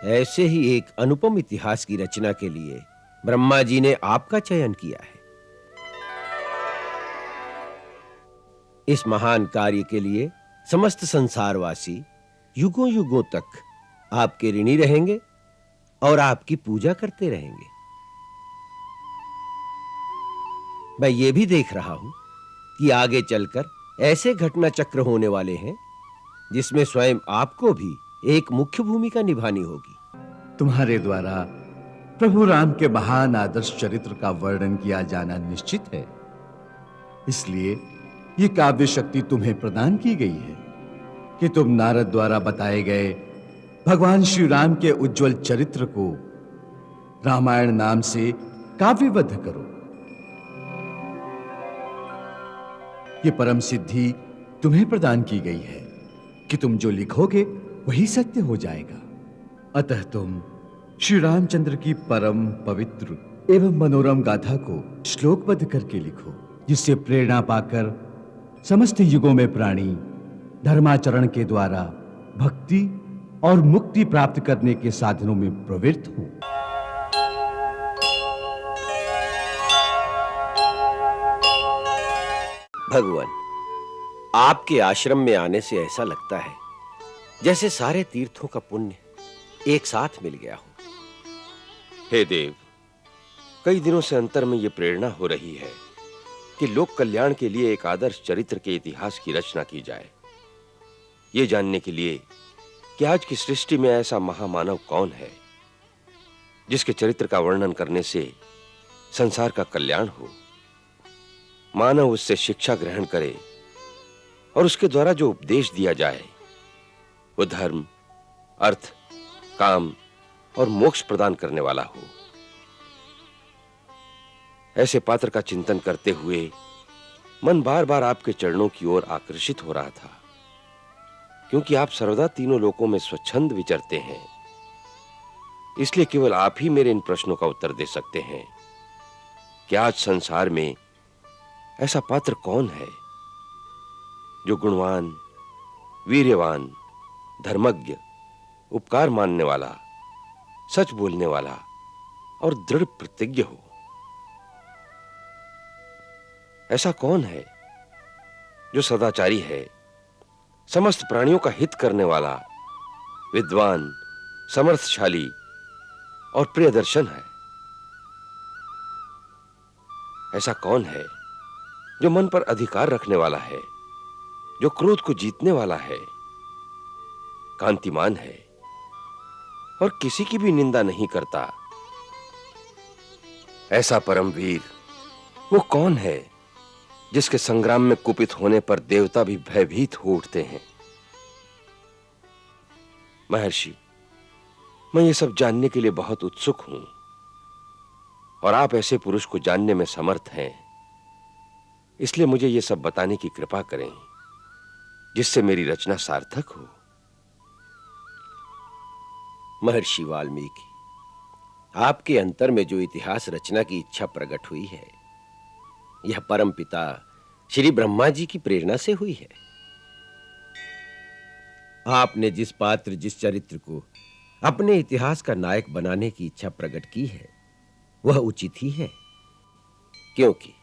ऐसे ही एक अनुपम इतिहास की रचना के लिए ब्रह्मा जी ने आपका चयन किया है। इस महान कार्य के लिए समस्त संसारवासी युगों युगों तक आपके ऋणी रहेंगे और आपकी पूजा करते रहेंगे। मैं ये भी देख रहा हूं कि आगे चलकर ऐसे घटना चक्र होने वाले हैं जिसमें स्वयं आपको भी एक मुख्य भूमिका निभानी होगी। तुम्हारे द्वारा प्रभु राम के महान आदर्श चरित्र का वर्णन किया जाना निश्चित है। इसलिए ये काव्य शक्ति तुम्हें प्रदान की गई है कि तुम नारद द्वारा बताए गए भगवान श्री राम के उज्जवल चरित्र को रामायण नाम से काव्यबद्ध करो। ये परम सिद्धि तुम्हें प्रदान की गई है कि तुम जो लिखोगे वही सत्य हो जाएगा। अतः तुम श्री रामचंद्र की परम पवित्र एवं मनोरम गाथा को श्लोकबद्ध करके लिखो, जिससे प्रेरणा पाकर समस्त युगों में प्राणी धर्माचरण के द्वारा भक्ति और मुक्ति प्राप्त करने के साधनों में प्रवृत्त हो। भगवान, आपके आश्रम में आने से ऐसा लगता है जैसे सारे तीर्थों का पुण्य एक साथ मिल गया हो। हे देव, कई दिनों से अंतर में यह प्रेरणा हो रही है कि लोक कल्याण के लिए एक आदर्श चरित्र के इतिहास की रचना की जाए। यह जानने के लिए कि आज की सृष्टि में ऐसा महामानव कौन है जिसके चरित्र का वर्णन करने से संसार का कल्याण हो, मानव उससे शिक्षा ग्रहण करे और उसके द्वारा जो उपदेश दिया जाए वो धर्म, अर्थ, काम और मोक्ष प्रदान करने वाला हो। ऐसे पात्र का चिंतन करते हुए मन बार-बार आपके चरणों की ओर आकर्षित हो रहा था, क्योंकि आप सर्वदा तीनों लोकों में स्वच्छंद विचरते हैं। इसलिए केवल आप ही मेरे इन प्रश्नों का उत्तर दे सकते हैं कि आज संसार में ऐसा पात्र कौन है जो गुणवान, वीर्यवान, धर्मज्ञ, उपकार मानने वाला, सच बोलने वाला और दृढ़ प्रतिज्ञ हो। ऐसा कौन है जो सदाचारी है, समस्त प्राणियों का हित करने वाला, विद्वान, समर्थशाली और प्रियदर्शन है। ऐसा कौन है जो मन पर अधिकार रखने वाला है, जो क्रोध को जीतने वाला है, कांतिमान है और किसी की भी निंदा नहीं करता। ऐसा परमवीर वो कौन है जिसके संग्राम में कुपित होने पर देवता भी भयभीत हो उठते हैं। महर्षि, मैं ये सब जानने के लिए बहुत उत्सुक हूं और आप ऐसे पुरुष को जानने में समर्थ हैं, इसलिए मुझे ये सब बताने की कृपा करें जिससे मेरी रचना सार्थक हो। महर्षि वाल्मीकि, आपके अंतर में जो इतिहास रचना की इच्छा प्रकट हुई है, यह परम पिता श्री ब्रह्मा जी की प्रेरणा से हुई है। आपने जिस पात्र, जिस चरित्र को अपने इतिहास का नायक बनाने की इच्छा प्रकट की है, वह उचित ही है, क्योंकि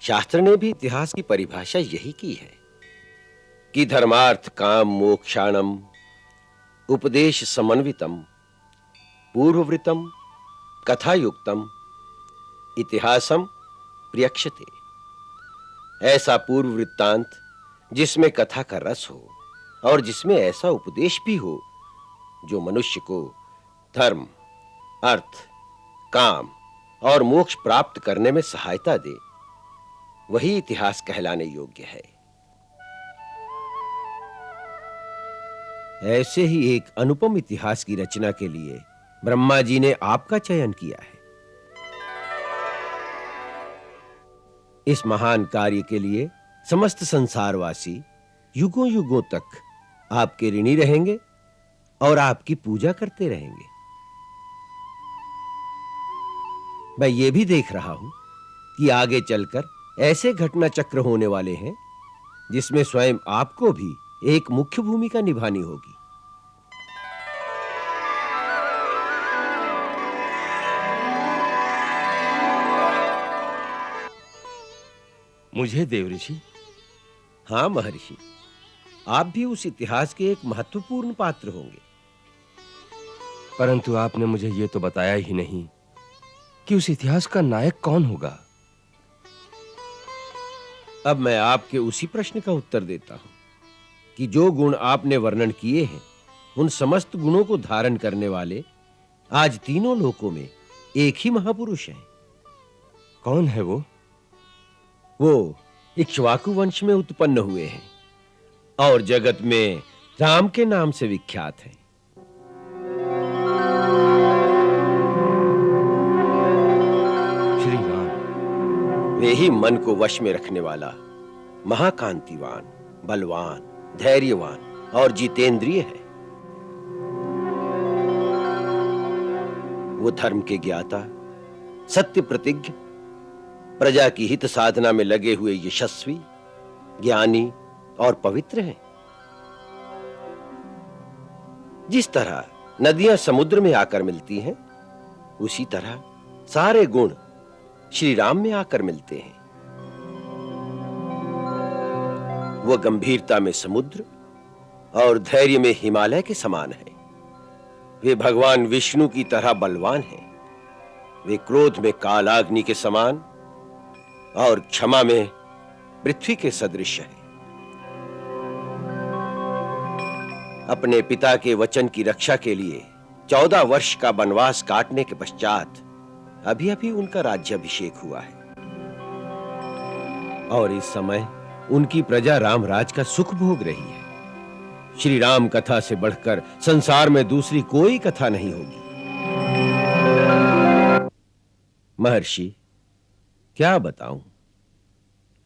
शास्त्र ने भी इतिहास की परिभाषा यही की है कि धर्मार्थ काम मोक्षाणम उपदेश समन्वितम पूर्ववृतम कथायुक्तम इतिहासम प्रियक्षते। ऐसा पूर्व वृत्तांत जिसमें कथा का रस हो और जिसमें ऐसा उपदेश भी हो जो मनुष्य को धर्म, अर्थ, काम और मोक्ष प्राप्त करने में सहायता दे, वही इतिहास कहलाने योग्य है। ऐसे ही एक अनुपम इतिहास की रचना के लिए ब्रह्मा जी ने आपका चयन किया है। इस महान कार्य के लिए समस्त संसारवासी युगों युगों तक आपके ऋणी रहेंगे और आपकी पूजा करते रहेंगे। मैं ये भी देख रहा हूं कि आगे चलकर ऐसे घटना चक्र होने वाले हैं जिसमें स्वयं आपको भी एक मुख्य भूमिका निभानी होगी। मुझे देवऋषि? हाँ महर्षि, आप भी उस इतिहास के एक महत्वपूर्ण पात्र होंगे। परंतु आपने मुझे यह तो बताया ही नहीं कि उस इतिहास का नायक कौन होगा। अब मैं आपके उसी प्रश्न का उत्तर देता हूं कि जो गुण आपने वर्णन किए हैं, उन समस्त गुणों को धारण करने वाले आज तीनों लोकों में एक ही महापुरुष हैं। कौन है वो? वो इक्ष्वाकु वंश में उत्पन्न हुए हैं और जगत में राम के नाम से विख्यात हैं। श्री राम। वे ही मन को वश में रखने वाला, महाकांतिवान, बलवान, धैर्यवान और जितेंद्रिय है। वो धर्म के ज्ञाता, सत्य प्रतिज्ञ, प्रजा की हित साधना में लगे हुए यशस्वी, ज्ञानी और पवित्र हैं। जिस तरह नदियां समुद्र में आकर मिलती हैं, उसी तरह सारे गुण श्री राम में आकर मिलते हैं। वो गंभीरता में समुद्र और धैर्य में हिमालय के समान है। वे भगवान विष्णु की तरह बलवान हैं। वे क्रोध में कालाग्नि के समान और क्षमा में पृथ्वी के सदृश है। अपने पिता के वचन की रक्षा के लिए 14 वर्ष का वनवास काटने के पश्चात अभी-अभी उनका राज्याभिषेक हुआ है और इस समय उनकी प्रजा रामराज का सुख भोग रही है। श्री राम कथा से बढ़कर संसार में दूसरी कोई कथा नहीं होगी। महर्षि, क्या बताऊं?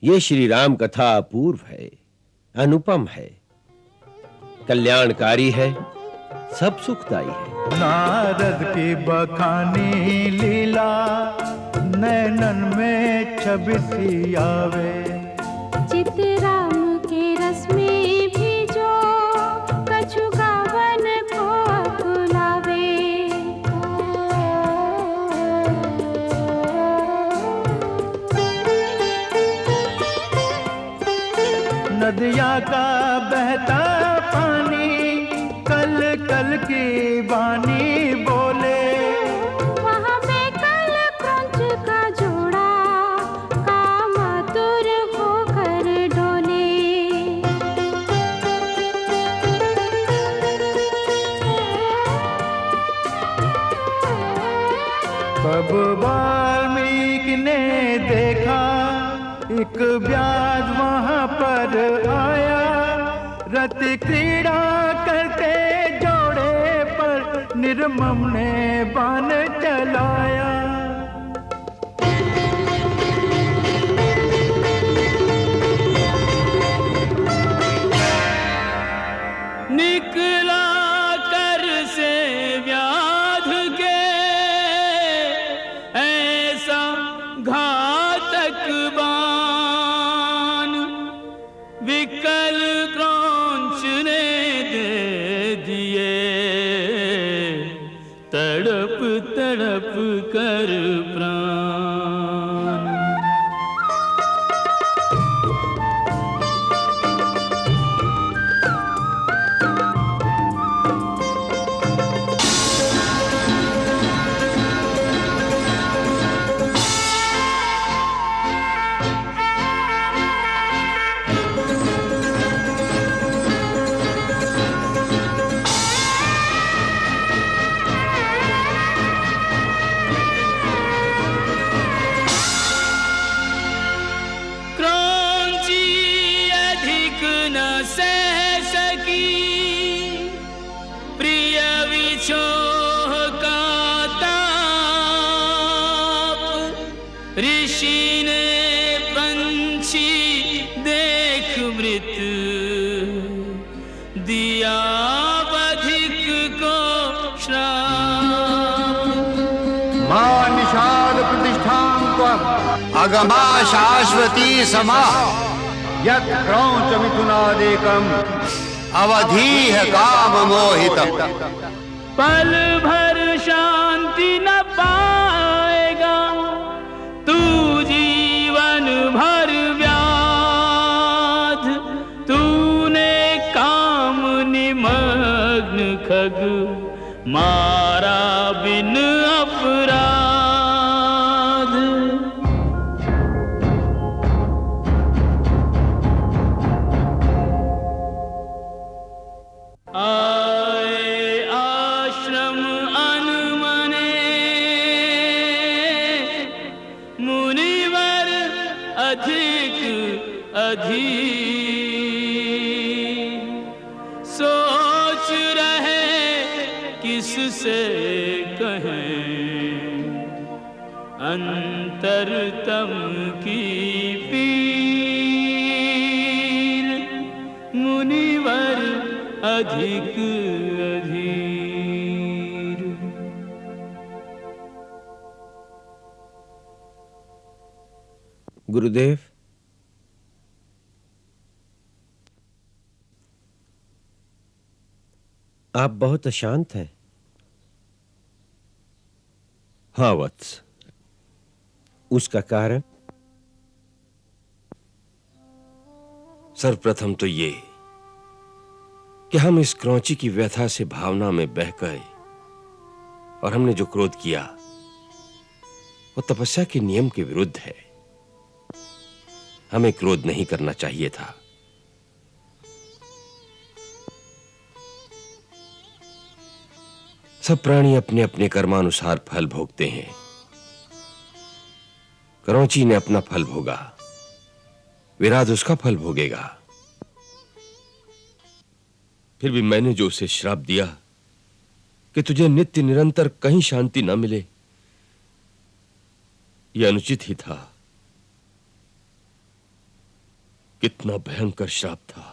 ये श्री राम कथा अपूर्व है, अनुपम है, कल्याणकारी है, सब सुखदाई है। नारद की बखानी लीला नैनन में छवि सी आवे। चित राम के रस में भी जो कछु गावन को बुलावे। नदिया का बहता पानी कल कल की वाणी बोले। वहाँ पे कल क्रंच का जोड़ा कामातुर होकर डोले। तब वाल्मीकि ने देखा एक व्याध वहां पर आया। रत क्रीड़ा करते जोड़े पर निर्मम ने बाण चलाया। निकला कर से व्याध के ऐसा घातक बाण। विकल क्रौंच ने दे दिए तड़प तड़प कर प्राण। ऋषि ने पंछी देख मृत दिया बधिक को श्राप। मां निषाद प्रतिष्ठां त्वम् अगमा शाश्वती समा यत् क्रौंच मिथुनादेकम् अवधीह काम मोहितम्। पल भर शांति न पाएगा तू जीवन भर व्याकुल। मारा बिन अपराध। आए आश्रम अनमने मुनिवर अधिक अधीर, सोच रहे किससे कहें अंतरतम की पीर, मुनिवर अधिक अधीर। गुरुदेव, आप बहुत अशांत हैं। हाँ वत्स। उसका कारण? सर्वप्रथम तो ये कि हम इस क्रौंची की व्यथा से भावना में बह गए और हमने जो क्रोध किया वो तपस्या के नियम के विरुद्ध है। हमें क्रोध नहीं करना चाहिए था। सब प्राणी अपने अपने कर्मानुसार फल भोगते हैं। क्रौंची ने अपना फल भोगा, विराट उसका फल भोगेगा। फिर भी मैंने जो उसे श्राप दिया कि तुझे नित्य निरंतर कहीं शांति न मिले, यह अनुचित ही था। कितना भयंकर श्राप था।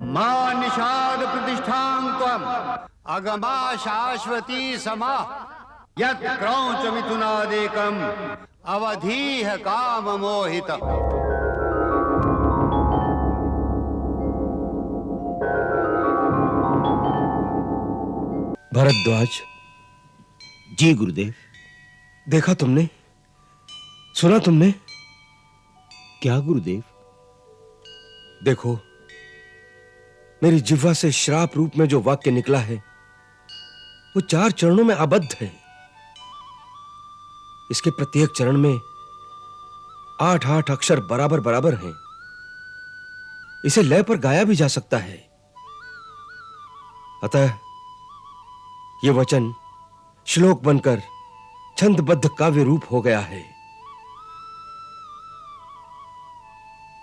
मां निषाद प्रतिष्ठां त्वम् अगमा शाश्वती समा यत् क्रौंच मिथुनादेकम् अवधीह काम मोहित। भरद्वाज। जी गुरुदेव। देखा तुमने, सुना तुमने? क्या गुरुदेव? देखो, मेरी जिह्वा से श्राप रूप में जो वाक्य निकला है वो 4 चरणों में आबद्ध है। इसके प्रत्येक चरण में 8-8 अक्षर बराबर बराबर हैं। इसे लय पर गाया भी जा सकता है। अतः यह वचन श्लोक बनकर छंदबद्ध काव्य रूप हो गया है।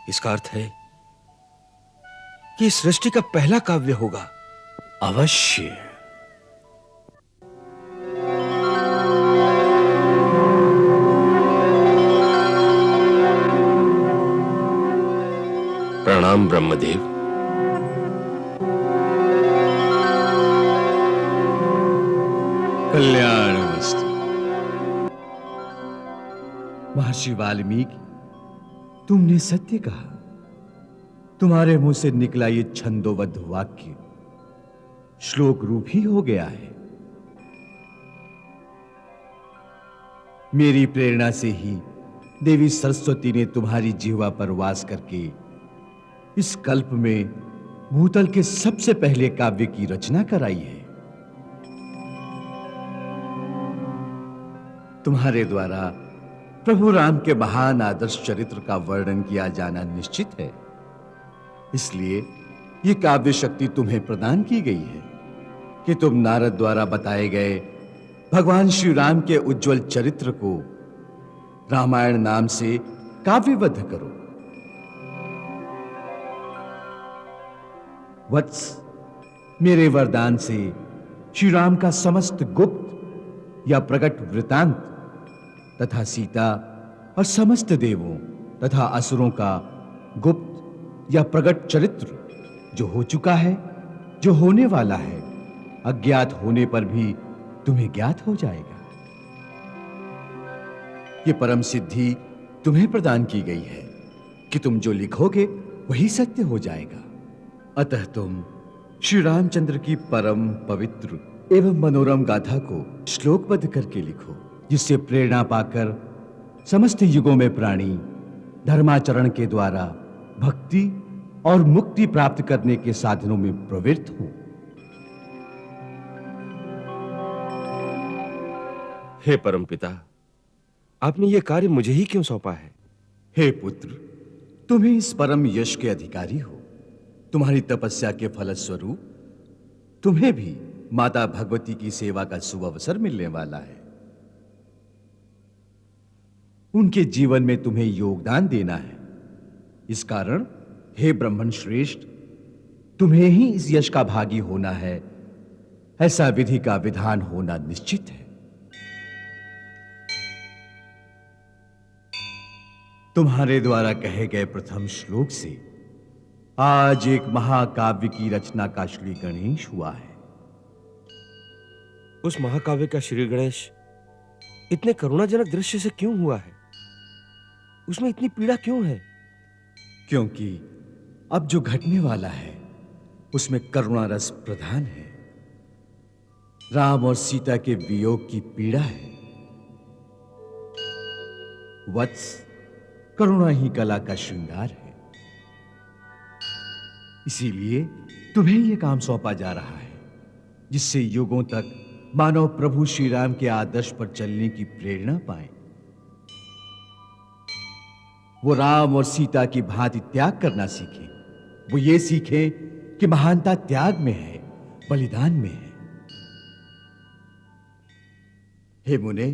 इसका अर्थ है कि इस सृष्टि का पहला काव्य होगा। अवश्य। प्रणाम ब्रह्मदेव। कल्याणमस्तु। महर्षि वाल्मीकि, तुमने सत्य कहा। तुम्हारे मुंह से निकला ये छंदोबद्ध वाक्य श्लोक रूप ही हो गया है। मेरी प्रेरणा से ही देवी सरस्वती ने तुम्हारी जिह्वा पर वास करके इस कल्प में भूतल के सबसे पहले काव्य की रचना कराई है। तुम्हारे द्वारा प्रभु राम के महान आदर्श चरित्र का वर्णन किया जाना निश्चित है। इसलिए यह काव्य शक्ति तुम्हें प्रदान की गई है कि तुम नारद द्वारा बताए गए भगवान श्री राम के उज्जवल चरित्र को रामायण नाम से काव्यबद्ध करो। वत्स, मेरे वरदान से श्री राम का समस्त गुप्त या प्रकट वृतांत तथा सीता और समस्त देवों तथा असुरों का गुप्त या प्रकट चरित्र जो हो चुका है, जो होने वाला है, अज्ञात होने पर भी तुम्हें ज्ञात हो जाएगा। ये परम सिद्धि तुम्हें प्रदान की गई है कि तुम जो लिखोगे वही सत्य हो जाएगा। अतः तुम श्री रामचंद्र की परम पवित्र एवं मनोरम गाथा को श्लोकबद्ध करके लिखो, जिससे प्रेरणा पाकर समस्त युगों में प्राणी धर्माचरण के द्वारा भक्ति और मुक्ति प्राप्त करने के साधनों में प्रवृत्त हो। हे परमपिता, आपने यह कार्य मुझे ही क्यों सौंपा है? हे पुत्र, तुम्हें इस परम यश के अधिकारी हो। तुम्हारी तपस्या के फलस्वरूप तुम्हें भी माता भगवती की सेवा का सुअवसर मिलने वाला है। उनके जीवन में तुम्हें योगदान देना है। इस कारण हे ब्राह्मण श्रेष्ठ, तुम्हें ही इस यश का भागी होना है। ऐसा विधि का विधान होना निश्चित है। तुम्हारे द्वारा कहे गए प्रथम श्लोक से आज एक महाकाव्य की रचना का श्री गणेश हुआ है। उस महाकाव्य का श्री गणेश इतने करुणाजनक दृश्य से क्यों हुआ है? उसमें इतनी पीड़ा क्यों है? क्योंकि अब जो घटने वाला है उसमें करुणा रस प्रधान है। राम और सीता के वियोग की पीड़ा है। वत्स, करुणा ही कला का श्रृंगार है। इसीलिए तुम्हें यह काम सौंपा जा रहा है, जिससे युगों तक मानव प्रभु श्री राम के आदर्श पर चलने की प्रेरणा पाए। वो राम और सीता की भांति त्याग करना सीखे। वो ये सीखे कि महानता त्याग में है, बलिदान में है। हे मुने,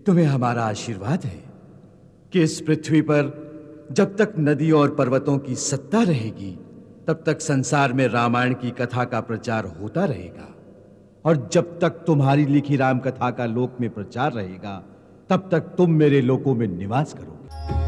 तुम्हें हमारा आशीर्वाद है कि इस पृथ्वी पर जब तक नदी और पर्वतों की सत्ता रहेगी, तब तक संसार में रामायण की कथा का प्रचार होता रहेगा। और जब तक तुम्हारी लिखी राम कथा का लोक में प्रचार रहेगा, तब तक तुम मेरे लोकों में निवास करोगे।